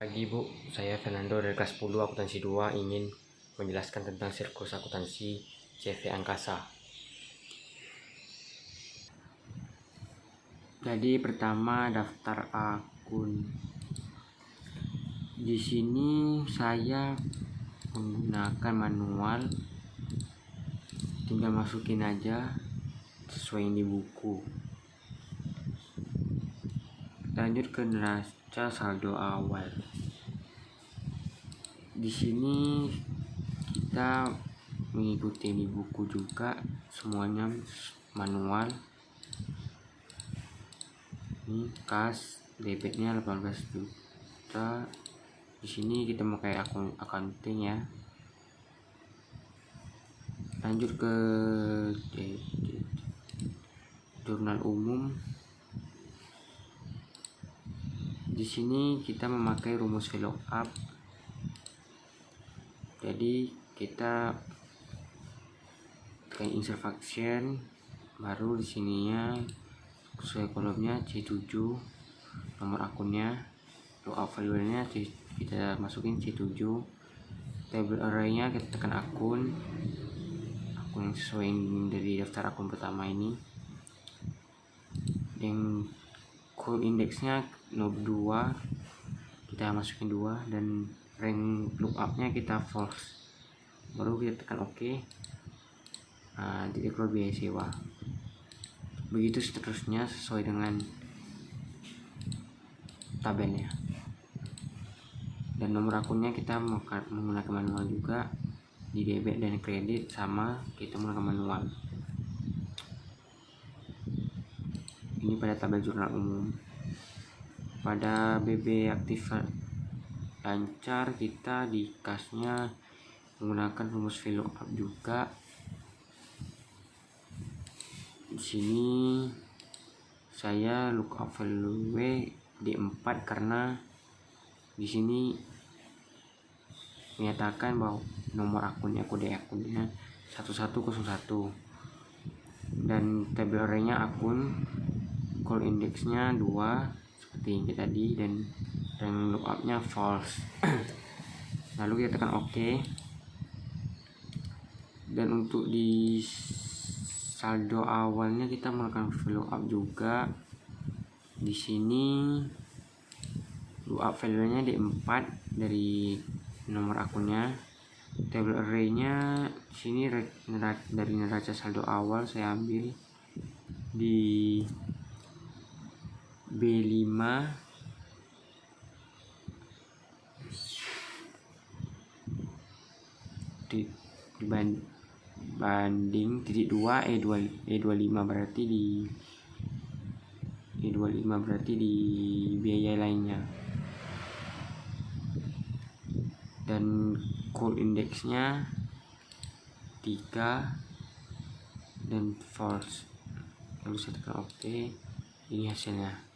Pagi Bu, saya Fernando dari kelas 10 akuntansi 2 ingin menjelaskan tentang sirkus akuntansi CV Angkasa. Jadi pertama daftar akun. Di sini saya menggunakan manual, tinggal masukin aja sesuai yang di buku. Lanjut ke neraca saldo awal. Di sini kita mengikuti di buku juga, semuanya manual. Ini kas debitnya 18 juta. Di sini kita pakai akun accounting ya. Lanjut ke jurnal umum. Di sini kita memakai rumus VLOOKUP. Jadi kita tekan insert function, baru di sininya sesuai kolomnya C7, nomor akunnya, lookup value-nya kita masukin C7, table array-nya kita tekan akun yang sesuai dari daftar akun pertama ini. Yang call index-nya node 2 kita masukin 2, dan rank lookup-nya kita false, baru kita tekan OK. Titik keluar biaya sewa. Begitu seterusnya sesuai dengan tabelnya. Dan nomor akunnya kita menggunakan manual juga, di debit dan kredit sama kita menggunakan manual. Ini pada tabel jurnal umum. Pada BB aktif lancar kita di kasnya menggunakan rumus VLOOKUP juga. Di sini saya lookup value D4 karena di sini menyatakan bahwa nomor akunnya, kode akunnya 1101, dan table array-nya akun, call index-nya 2 seperti yang tadi, dan rank lookup-nya false. Lalu kita tekan OK. Dan untuk di saldo awalnya kita melakukan VLOOKUP juga. Di sini lookup value-nya D4 dari nomor akunnya. Table array-nya sini dari neraca saldo awal saya ambil di B5 banding titik 2 E25 berarti di biaya lainnya, dan call index-nya 3 dan false. Lalu saya tekan OK. Ini hasilnya.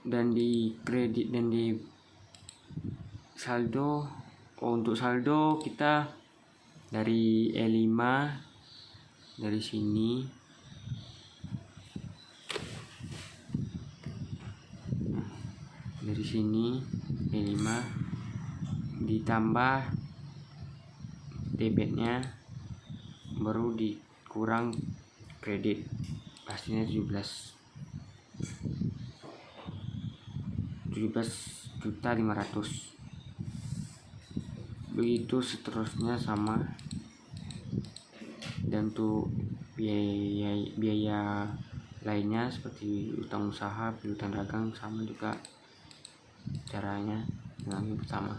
Dan di kredit dan di saldo, untuk saldo kita dari E5 dari sini, E5 ditambah debitnya, baru dikurang kredit, pastinya 17.500.000. Begitu seterusnya sama. Dan untuk biaya lainnya seperti utang usaha, piutang dagang sama juga caranya dengan yang pertama.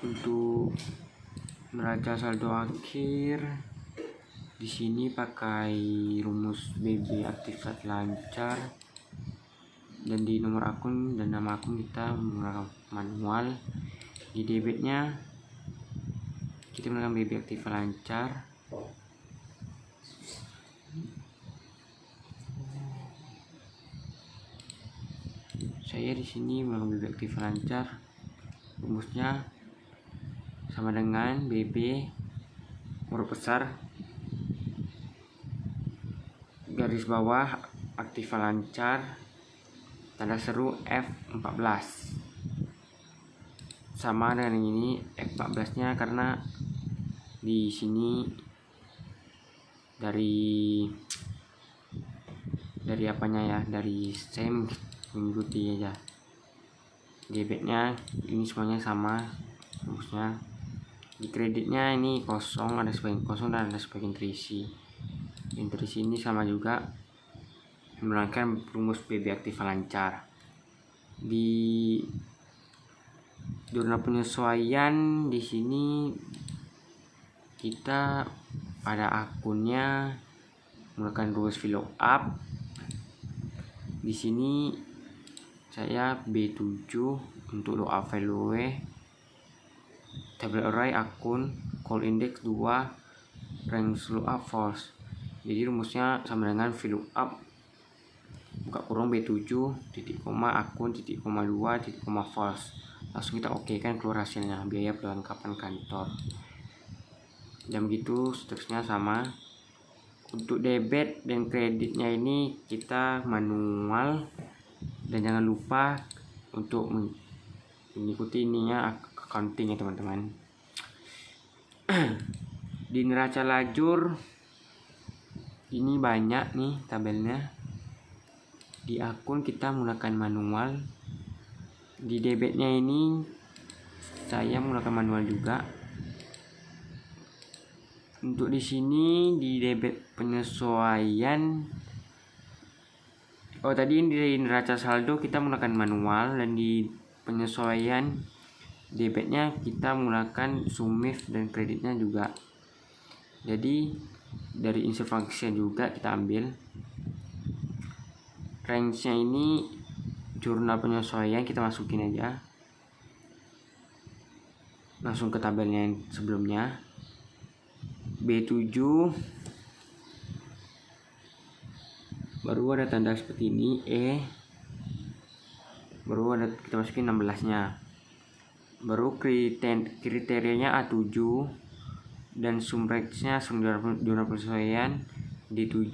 Untuk neraca saldo akhir di sini pakai rumus BB aktif lancar, dan di nomor akun dan nama akun kita menggunakan manual. Di debitnya kita menggunakan BB aktif lancar. Saya di sini menggunakan BB aktif lancar. rumusnya sama dengan BB huruf besar garis bawah aktiva lancar tanda seru F14, sama dengan ini F14 nya karena di sini dari apanya ya, dari saya mengikuti aja. Debitnya ini semuanya sama rumusnya. Di kreditnya ini kosong, ada sebagian kosong dan ada sebagian terisi. Yang terisi ini sama juga menggunakan rumus BB aktiva lancar. Di jurnal penyesuaian di sini kita pada akunnya menggunakan rumus VLOOKUP. Di sini saya B7 untuk lookup value, table array akun, call index 2, range lookup false. Jadi rumusnya sama dengan VLOOKUP buka kurung B7 titik koma akun titik koma 2 titik koma false. Langsung kita oke kan keluar hasilnya, biaya perlengkapan kantor. Dan begitu seterusnya sama. Untuk debit dan kreditnya ini kita manual, dan jangan lupa untuk mengikuti ininya accounting ya teman-teman. Di neraca lajur ini banyak nih tabelnya. Di akun kita menggunakan manual. Di debitnya ini saya menggunakan manual juga. Untuk di sini di debit penyesuaian, tadi di neraca saldo kita menggunakan manual, dan di penyesuaian debitnya kita menggunakan sumif dan kreditnya juga. Jadi dari insert function juga kita ambil. Range-nya ini jurnal penyesuaian kita masukin aja. Langsung ke tabelnya yang sebelumnya. B7 baru ada tanda seperti ini, baru ada kita masukin 16 nya, baru kriterianya A7 dan sum range-nya jurnal penyesuaian D7,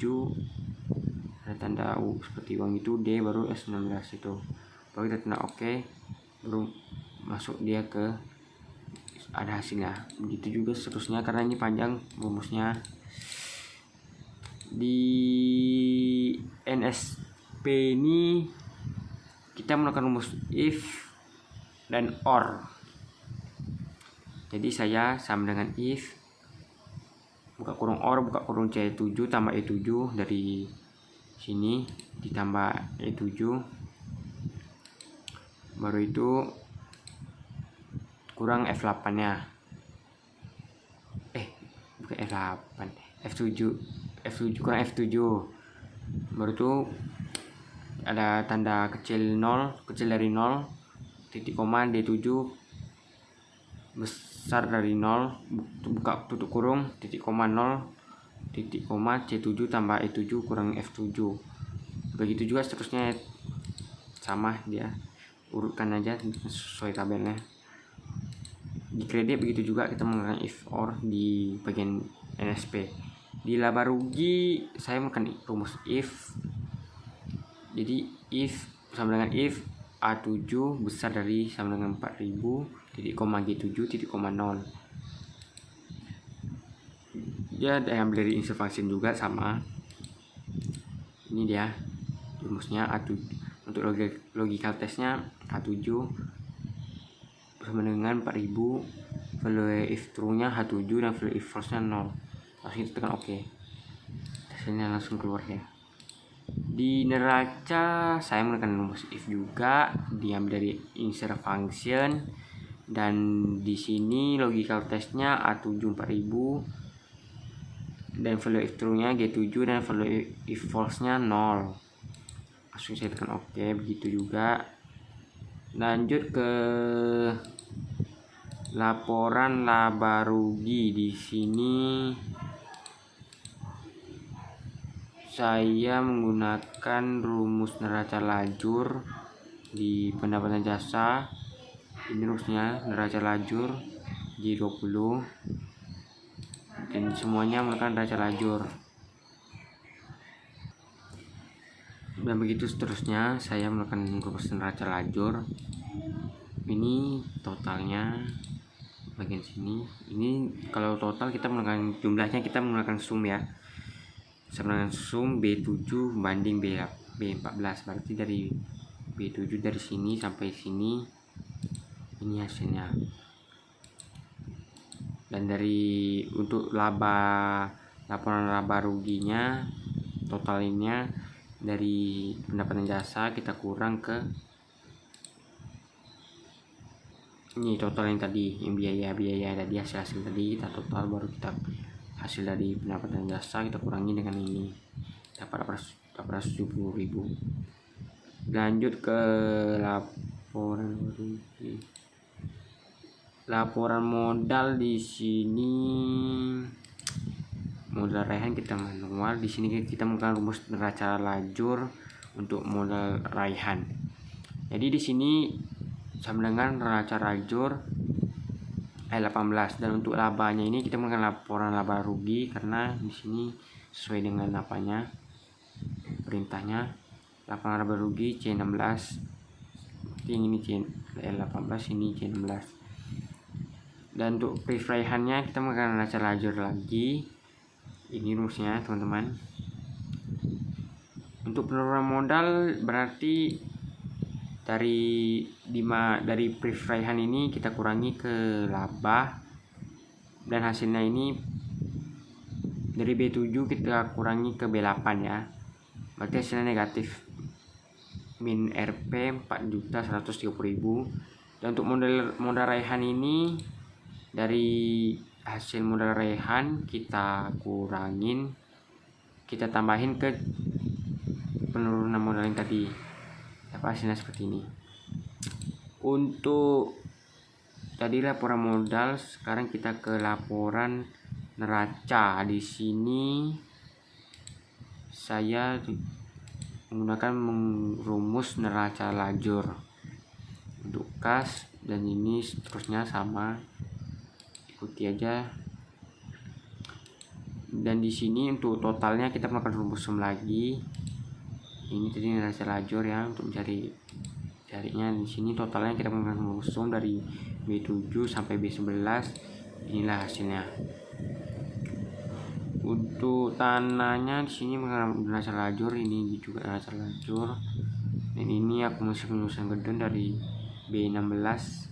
ada tanda U seperti uang itu, D baru S19 itu, baru kita tanda oke, baru masuk dia ke ada hasilnya. Begitu juga seterusnya karena ini panjang rumusnya. Di NSP ini kita menggunakan rumus if dan or. Jadi saya sama dengan if buka kurung or buka kurung C7 tambah E7 dari sini ditambah E7, baru itu kurang F8 nya, bukan F8, F7 kurang F7, baru itu ada tanda kecil 0, kecil dari 0, titik koma D7 besar dari 0, buka tutup kurung, titik koma 0, titik koma C7 tambah E7 kurang F7. Begitu juga seterusnya sama dia, urutkan aja sesuai tabelnya. Di kredit begitu juga kita menggunakan if or di bagian NSP. Di laba rugi saya menggunakan rumus if. Jadi if sama dengan if A7 besar dari sama dengan 4000 titik koma G7 titik koma 0. Ya diambil dari insert function juga sama. Ini dia rumusnya A7. Untuk logical testnya A7 sama dengan 4000, value if true nya H7 dan value if false nya 0. Langsung kita tekan oke, hasilnya langsung keluar ya. Di neraca saya menggunakan rumus if juga, diambil dari insert function, dan di sini logical testnya A7 4000 dan value if true nya G7 dan value if false nya 0. Langsung saya tekan oke. Begitu juga lanjut ke laporan laba rugi. Di sini saya menggunakan rumus neraca lajur di pendapatan jasa. ini rumusnya neraca lajur J20, dan semuanya menggunakan neraca lajur. Dan begitu seterusnya saya melakukan rumus neraca lajur. Ini totalnya bagian sini. Ini kalau total kita menggunakan jumlahnya, kita menggunakan sum ya. Sebenarnya sum B7 banding B14, berarti dari B7 dari sini sampai sini, ini hasilnya. Dan dari untuk laporan laba ruginya, totalnya dari pendapatan jasa kita kurang ke ini total yang tadi, yang biaya tadi, hasil tadi kita total, baru kita hasil dari pendapatan jasa kita kurangi dengan ini, dapat 870.000. Lanjut ke laporan modal. Di sini modal raihan kita manual. Di sini kita menggunakan rumus neraca lajur untuk modal raihan. Jadi di sini sama dengan neraca lajur 18, dan untuk labanya ini kita menggunakan laporan laba rugi, karena di sini sesuai dengan apanya, perintahnya laporan laba rugi C16. Yang ini C18, ini C16. Dan untuk raihannya kita menggunakan neraca lajur lagi. Ini rumusnya teman-teman. Untuk penurunan modal berarti dari raihan ini kita kurangi ke laba, dan hasilnya ini dari B7 kita kurangi ke B8 ya, berarti hasilnya negatif, min Rp 4.130.000. Dan untuk modal raihan ini, dari hasil modal raihan kita kurangin, kita tambahin ke penurunan modal yang tadi, dapat hasilnya seperti ini. Untuk tadi laporan modal, sekarang kita ke laporan neraca. Di sini saya menggunakan rumus neraca lajur untuk kas, dan ini seterusnya sama, ikuti aja. Dan di sini untuk totalnya kita melakukan rumus sum lagi. Ini tadi neraca lajur ya, untuk carinya di sini totalnya kita menggunakan rumus sum dari B7 sampai B11. Inilah hasilnya. Untuk tanahnya di sini menggunakan neraca lajur, ini juga neraca lajur. Dan ini akumulasi penelusuran gedung dari B16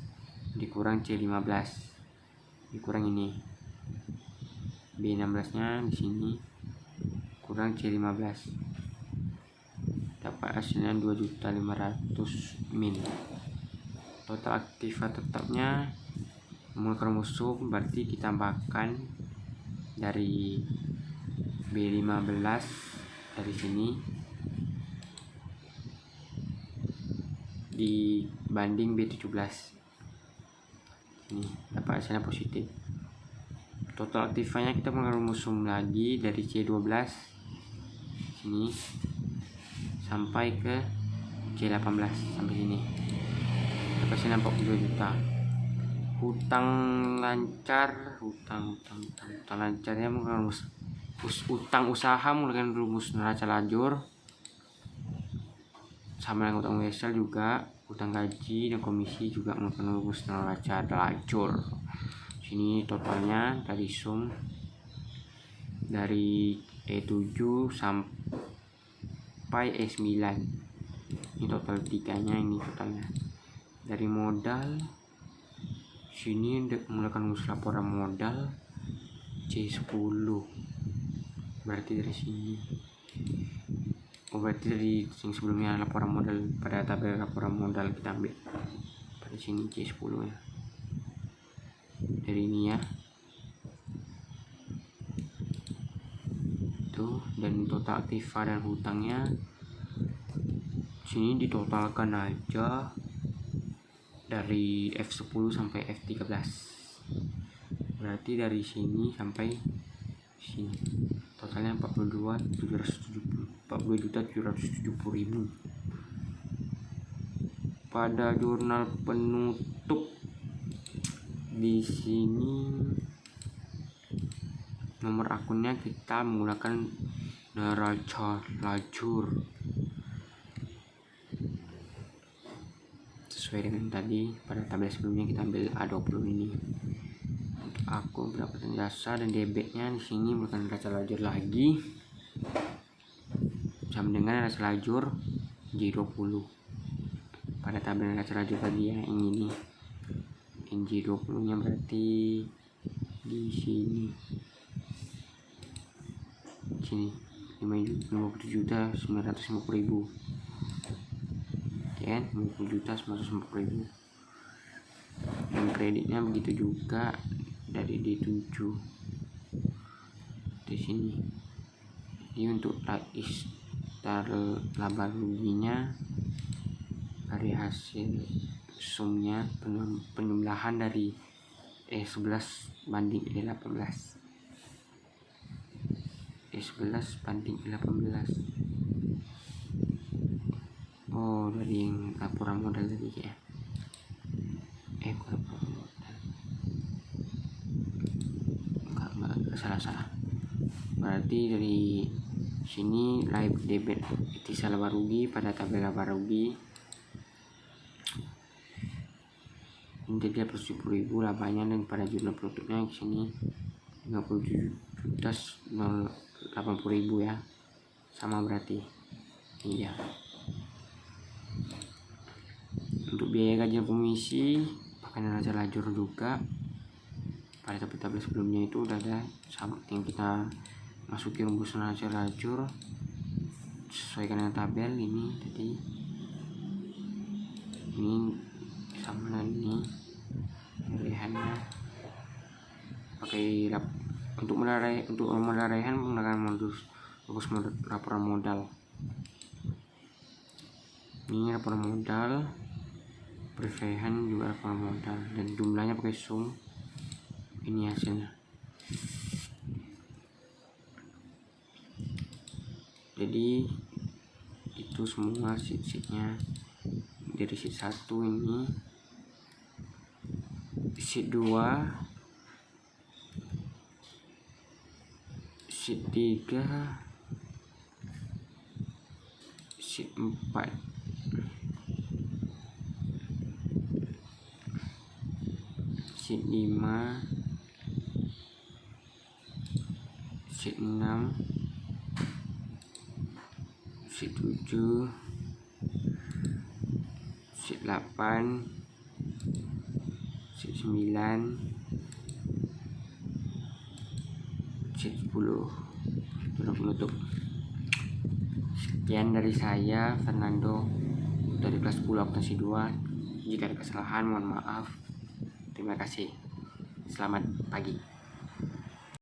dikurang C15, dikurang ini B16 nya di sini kurang C15, dapat hasilnya 2.500.000 min. Total aktiva tetapnya menggunakan rumus sum, berarti kita tambahkan dari B15 dari sini dibanding B17, ini dapat hasilnya positif. Total aktifanya kita menggunakan rumus sum lagi dari C12 sini sampai ke C18 sampai sini, dapat hasilnya 42 juta. Hutang lancarnya menggunakan rumus utang usaha menggunakan rumus neraca lajur, sama dengan utang wesel juga, utang gaji dan komisi juga menggunakan rumus neraca lajur. Sini totalnya dari sum dari E7 sampai E9, ini total tiganya, ini totalnya. Dari modal sini menggunakan rumus laporan modal C10, berarti dari sini, berarti dari yang sebelumnya laporan modal, pada tabel laporan modal kita ambil pada sini C10 ya, dari ini ya tuh. Dan total aktiva dan hutangnya sini ditotalkan aja dari F10 sampai F13, berarti dari sini sampai sini totalnya 42.770.000. Pada jurnal penutup Untuk di sini nomor akunnya kita menggunakan neraca lajur sesuai dengan tadi pada tabel sebelumnya. Kita ambil A20 ini untuk akun pendapatan jasa, dan debitnya di sini bukan neraca lajur lagi, sama dengan neraca lajur J20 pada tabel neraca lajur tadi ya. Ini J20 nya berarti di sini 57.950.000 kan, 50.950.000. Dan kreditnya begitu juga dari D7 di sini. Ini untuk laba ruginya dari hasil sumnya penjumlahan dari E11 banding E18. E11 banding E18. Oh, dari yang laporan modal tadi ya. Laporan modal. Enggak salah. Berarti dari sini live debit sisa laba rugi pada tabel laba rugi. Ini dia plus 70.000 labanya, dan pada jurnal produknya di sini 57.080.000 ya. Sama berarti. Iya. Untuk biaya gaji komisi pakai neraca lajur juga. Pada tabel sebelumnya itu udah ada, sama yang kita masuki rumus neraca lajur sesuaikan dengan tabel ini tadi. Ini sama dengan ini raihannya pakai untuk modal raihan menggunakan rumus laporan modal. Ini laporan modal, persehan juga laporan modal, dan jumlahnya pakai sum. Ini hasilnya. Jadi itu semua sheet-sheetnya. Dari sheet 1 ini, sheet 2, sheet 3, sheet 4, sheet 5, sheet 6, sheet 7, sheet 8, sheet 9, sheet 10. Sudah penutup. Sekian dari saya, Fernando, dari kelas 10 akuntansi 2. Jika ada kesalahan mohon maaf. Terima kasih. Selamat pagi.